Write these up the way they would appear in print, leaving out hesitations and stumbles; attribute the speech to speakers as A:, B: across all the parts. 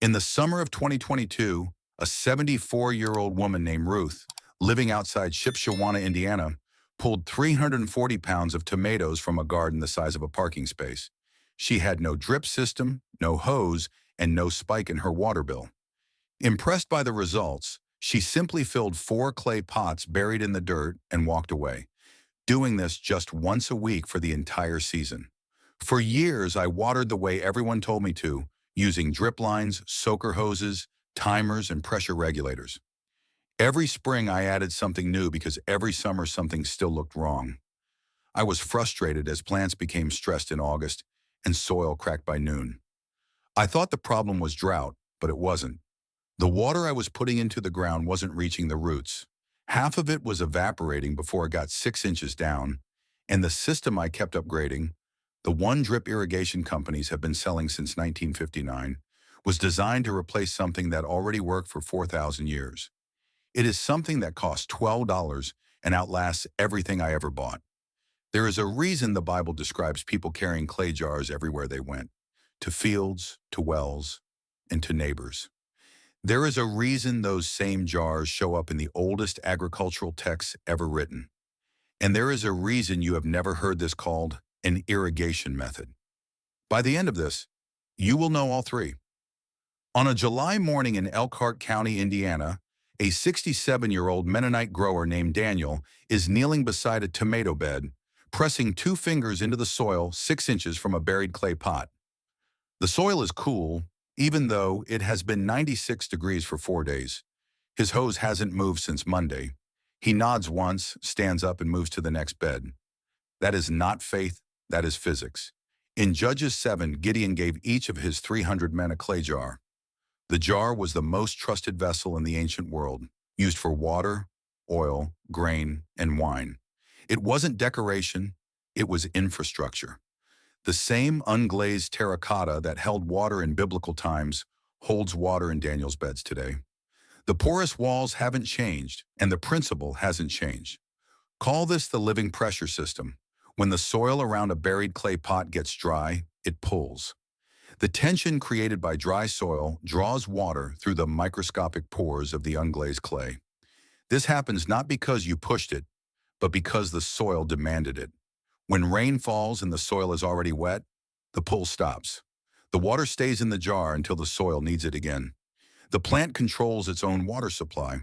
A: In the summer of 2022, a 74-year-old woman named Ruth, living outside Shipshewana, Indiana, pulled 340 pounds of tomatoes from a garden the size of a parking space. She had no drip system, no hose, and no spike in her water bill. Impressed by the results, she simply filled 4 clay pots buried in the dirt and walked away, doing this just once a week for the entire season. For years, I watered the way everyone told me to, using drip lines, soaker hoses, timers, and pressure regulators. Every spring, I added something new because every summer something still looked wrong. I was frustrated as plants became stressed in August and soil cracked by noon. I thought the problem was drought, but it wasn't. The water I was putting into the ground wasn't reaching the roots. Half of it was evaporating before it got 6 inches down, and the system I kept upgrading, the one drip irrigation companies have been selling since 1959, was designed to replace something that already worked for 4,000 years. It is something that costs $12 and outlasts everything I ever bought. There is a reason the Bible describes people carrying clay jars everywhere they went, to fields, to wells, and to neighbors. There is a reason those same jars show up in the oldest agricultural texts ever written. And there is a reason you have never heard this called an irrigation method. By the end of this, you will know all three. On a July morning in Elkhart County, Indiana, a 67-year-old Mennonite grower named Daniel is kneeling beside a tomato bed, pressing 2 fingers into the soil 6 inches from a buried clay pot. The soil is cool, even though it has been 96 degrees for 4 days. His hose hasn't moved since Monday. He nods once, stands up, and moves to the next bed. That is not faith, that is physics. In Judges 7, Gideon gave each of his 300 men a clay jar. The jar was the most trusted vessel in the ancient world, used for water, oil, grain, and wine. It wasn't decoration, it was infrastructure. The same unglazed terracotta that held water in biblical times holds water in Daniel's beds today. The porous walls haven't changed, and the principle hasn't changed. Call this the living pressure system. When the soil around a buried clay pot gets dry, it pulls. The tension created by dry soil draws water through the microscopic pores of the unglazed clay. This happens not because you pushed it, but because the soil demanded it. When rain falls and the soil is already wet, the pull stops. The water stays in the jar until the soil needs it again. The plant controls its own water supply.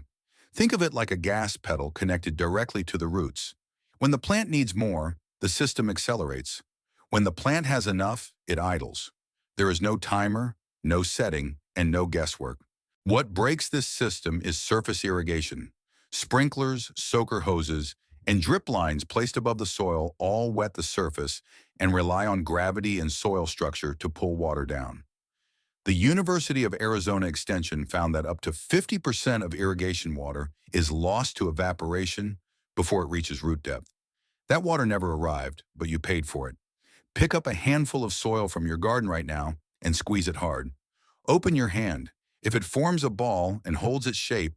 A: Think of it like a gas pedal connected directly to the roots. When the plant needs more, the system accelerates. When the plant has enough, it idles. There is no timer, no setting, and no guesswork. What breaks this system is surface irrigation. Sprinklers, soaker hoses, and drip lines placed above the soil all wet the surface and rely on gravity and soil structure to pull water down. The University of Arizona Extension found that up to 50% of irrigation water is lost to evaporation before it reaches root depth. That water never arrived, but you paid for it. Pick up a handful of soil from your garden right now and squeeze it hard. Open your hand. If it forms a ball and holds its shape,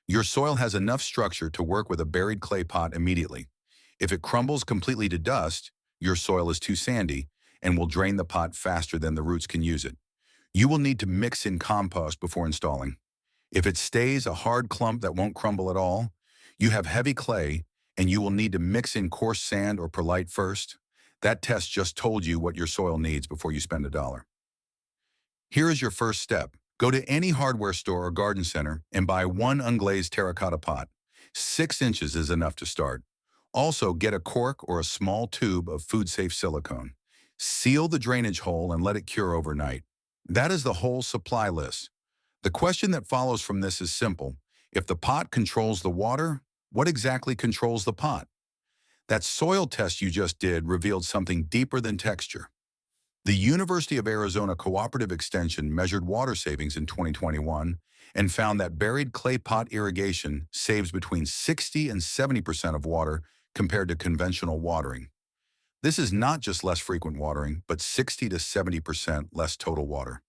A: your soil has enough structure to work with a buried clay pot immediately. If it crumbles completely to dust, your soil is too sandy and will drain the pot faster than the roots can use it. You will need to mix in compost before installing. If it stays a hard clump that won't crumble at all, you have heavy clay and you will need to mix in coarse sand or perlite first. That test just told you what your soil needs before you spend $1. Here is your first step. Go to any hardware store or garden center and buy one unglazed terracotta pot. 6 inches is enough to start. Also, get a cork or a small tube of food-safe silicone. Seal the drainage hole and let it cure overnight. That is the whole supply list. The question that follows from this is simple. If the pot controls the water, what exactly controls the pot? That soil test you just did revealed something deeper than texture. The University of Arizona Cooperative Extension measured water savings in 2021 and found that buried clay pot irrigation saves between 60 and 70% of water compared to conventional watering. This is not just less frequent watering, but 60 to 70% less total water.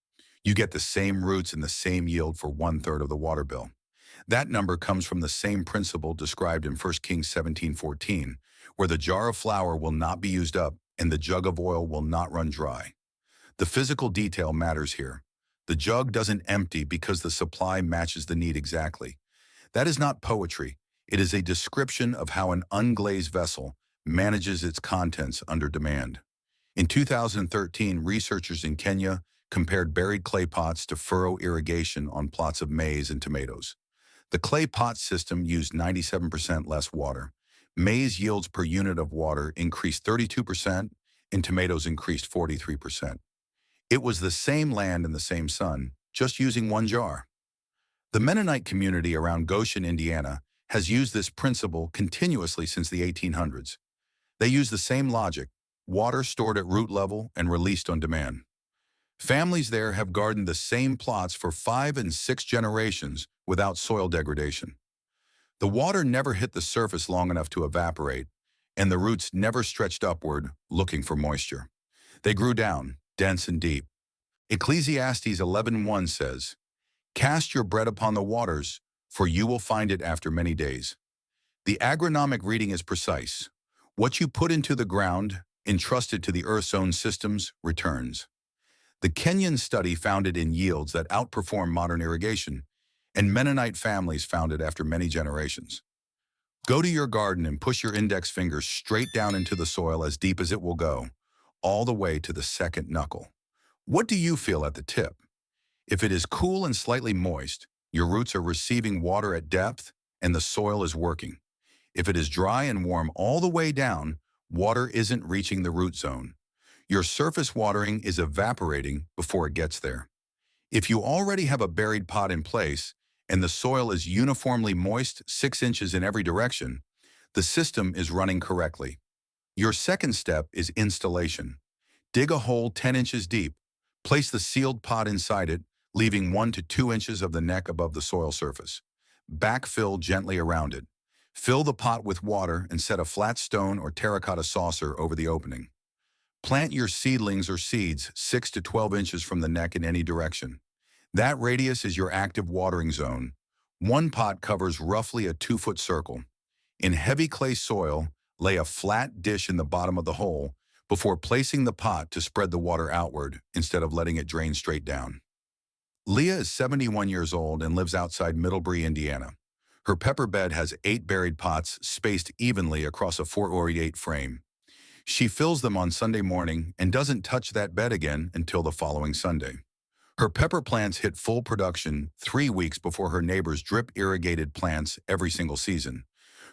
A: You get the same roots and the same yield for 1/3 of the water bill. That number comes from the same principle described in 1 Kings 17:14, where the jar of flour will not be used up and the jug of oil will not run dry. The physical detail matters here. The jug doesn't empty because the supply matches the need exactly. That is not poetry. It is a description of how an unglazed vessel manages its contents under demand. In 2013, researchers in Kenya compared buried clay pots to furrow irrigation on plots of maize and tomatoes. The clay pot system used 97% less water. Maize yields per unit of water increased 32%, and tomatoes increased 43%. It was the same land and the same sun, just using one jar. The Mennonite community around Goshen, Indiana, has used this principle continuously since the 1800s. They use the same logic: water stored at root level and released on demand. Families there have gardened the same plots for 5 and 6 generations without soil degradation. The water never hit the surface long enough to evaporate, and the roots never stretched upward looking for moisture. They grew down, dense and deep. Ecclesiastes 11:1 says, "Cast your bread upon the waters, for you will find it after many days." The agronomic reading is precise. What you put into the ground, entrusted to the earth's own systems, returns. The Kenyan study found it in yields that outperform modern irrigation, and Mennonite families found it after many generations. Go to your garden and push your index finger straight down into the soil as deep as it will go, all the way to the second knuckle. What do you feel at the tip? If it is cool and slightly moist, your roots are receiving water at depth and the soil is working. If it is dry and warm all the way down, water isn't reaching the root zone. Your surface watering is evaporating before it gets there. If you already have a buried pot in place and the soil is uniformly moist 6 inches in every direction, the system is running correctly. Your second step is installation. Dig a hole 10 inches deep. Place the sealed pot inside it, leaving 1 to 2 inches of the neck above the soil surface. Backfill gently around it. Fill the pot with water and set a flat stone or terracotta saucer over the opening. Plant your seedlings or seeds 6 to 12 inches from the neck in any direction. That radius is your active watering zone. One pot covers roughly a 2-foot circle. In heavy clay soil, lay a flat dish in the bottom of the hole before placing the pot to spread the water outward instead of letting it drain straight down. Leah is 71 years old and lives outside Middlebury, Indiana. Her pepper bed has 8 buried pots spaced evenly across a 4x8 frame. She fills them on Sunday morning and doesn't touch that bed again until the following Sunday. Her pepper plants hit full production 3 weeks before her neighbor's drip-irrigated plants every single season.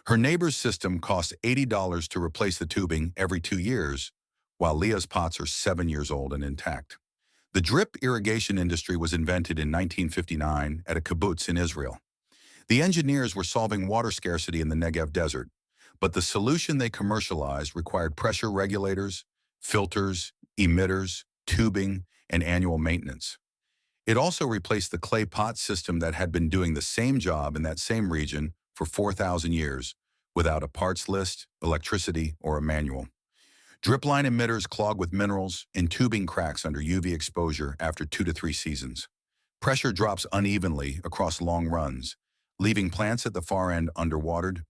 A: Her neighbor's system costs $80 to replace the tubing every 2 years, while Leah's pots are 7 years old and intact. The drip irrigation industry was invented in 1959 at a kibbutz in Israel. The engineers were solving water scarcity in the Negev desert, but the solution they commercialized required pressure regulators, filters, emitters, tubing, and annual maintenance. It also replaced the clay pot system that had been doing the same job in that same region for 4,000 years, without a parts list, electricity, or a manual. Drip line emitters clog with minerals and tubing cracks under UV exposure after 2 to 3 seasons. Pressure drops unevenly across long runs, leaving plants at the far end underwatered.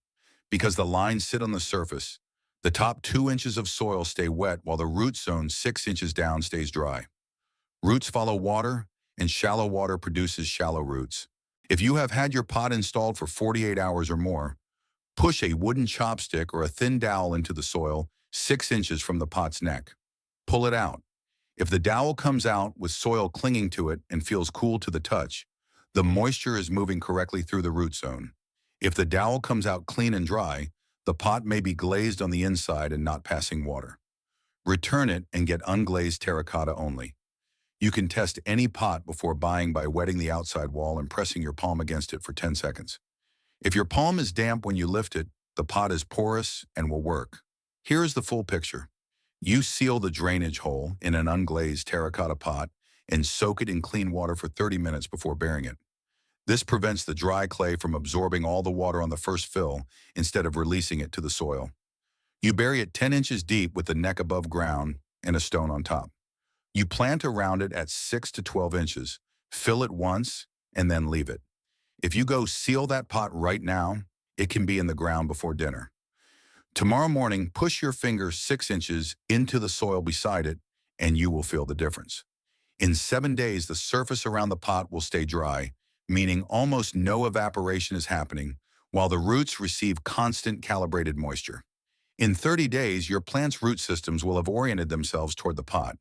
A: Because the lines sit on the surface, the top 2 inches of soil stay wet while the root zone 6 inches down stays dry. Roots follow water, and shallow water produces shallow roots. If you have had your pot installed for 48 hours or more, push a wooden chopstick or a thin dowel into the soil 6 inches from the pot's neck. Pull it out. If the dowel comes out with soil clinging to it and feels cool to the touch, the moisture is moving correctly through the root zone. If the dowel comes out clean and dry, the pot may be glazed on the inside and not passing water. Return it and get unglazed terracotta only. You can test any pot before buying by wetting the outside wall and pressing your palm against it for 10 seconds. If your palm is damp when you lift it, the pot is porous and will work. Here is the full picture. You seal the drainage hole in an unglazed terracotta pot and soak it in clean water for 30 minutes before burying it. This prevents the dry clay from absorbing all the water on the first fill instead of releasing it to the soil. You bury it 10 inches deep with the neck above ground and a stone on top. You plant around it at 6 to 12 inches, fill it once, and then leave it. If you go seal that pot right now, it can be in the ground before dinner. Tomorrow morning, push your finger 6 inches into the soil beside it, and you will feel the difference. In 7 days, the surface around the pot will stay dry, meaning almost no evaporation is happening, while the roots receive constant calibrated moisture. In 30 days, your plant's root systems will have oriented themselves toward the pot.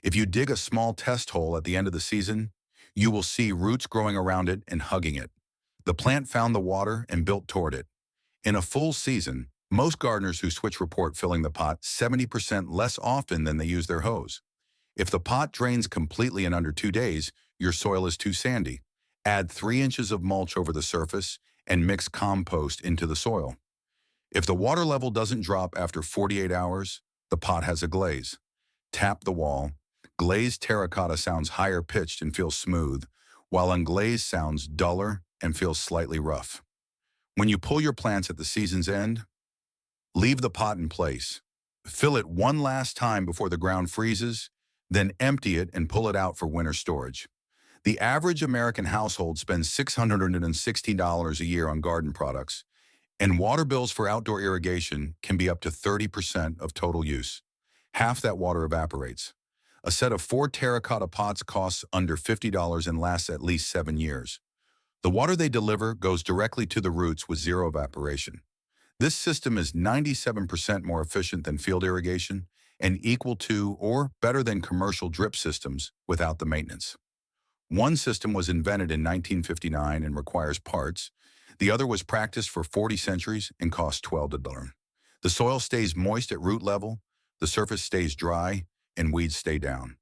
A: If you dig a small test hole at the end of the season, you will see roots growing around it and hugging it. The plant found the water and built toward it. In a full season, most gardeners who switch report filling the pot 70% less often than they use their hose. If the pot drains completely in under 2 days, your soil is too sandy. Add 3 inches of mulch over the surface and mix compost into the soil. If the water level doesn't drop after 48 hours, the pot has a glaze. Tap the wall. Glazed terracotta sounds higher pitched and feels smooth, while unglazed sounds duller and feels slightly rough. When you pull your plants at the season's end, leave the pot in place. Fill it one last time before the ground freezes, then empty it and pull it out for winter storage. The average American household spends $660 a year on garden products, and water bills for outdoor irrigation can be up to 30% of total use. Half that water evaporates. A set of 4 terracotta pots costs under $50 and lasts at least 7 years. The water they deliver goes directly to the roots with zero evaporation. This system is 97% more efficient than field irrigation and equal to or better than commercial drip systems without the maintenance. One system was invented in 1959 and requires parts. The other was practiced for 40 centuries and costs $12. The soil stays moist at root level, the surface stays dry, and weeds stay down.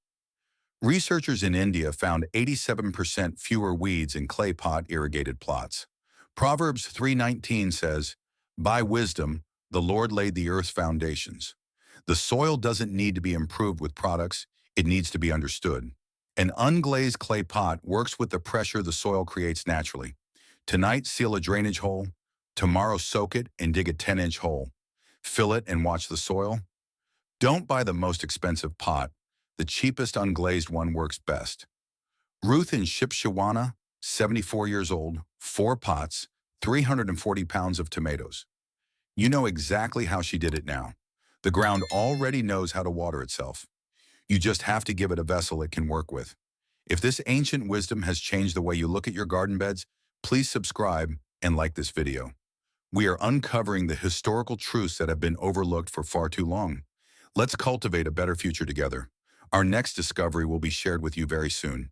A: Researchers in India found 87% fewer weeds in clay pot irrigated plots. Proverbs 3:19 says, "By wisdom, the Lord laid the earth's foundations." The soil doesn't need to be improved with products, it needs to be understood. An unglazed clay pot works with the pressure the soil creates naturally. Tonight, seal a drainage hole. Tomorrow, soak it and dig a 10-inch hole. Fill it and watch the soil. Don't buy the most expensive pot. The cheapest unglazed one works best. Ruth in Shipshewana, 74 years old, 4 pots, 340 pounds of tomatoes. You know exactly how she did it now. The ground already knows how to water itself. You just have to give it a vessel it can work with. If this ancient wisdom has changed the way you look at your garden beds, please subscribe and like this video. We are uncovering the historical truths that have been overlooked for far too long. Let's cultivate a better future together. Our next discovery will be shared with you very soon.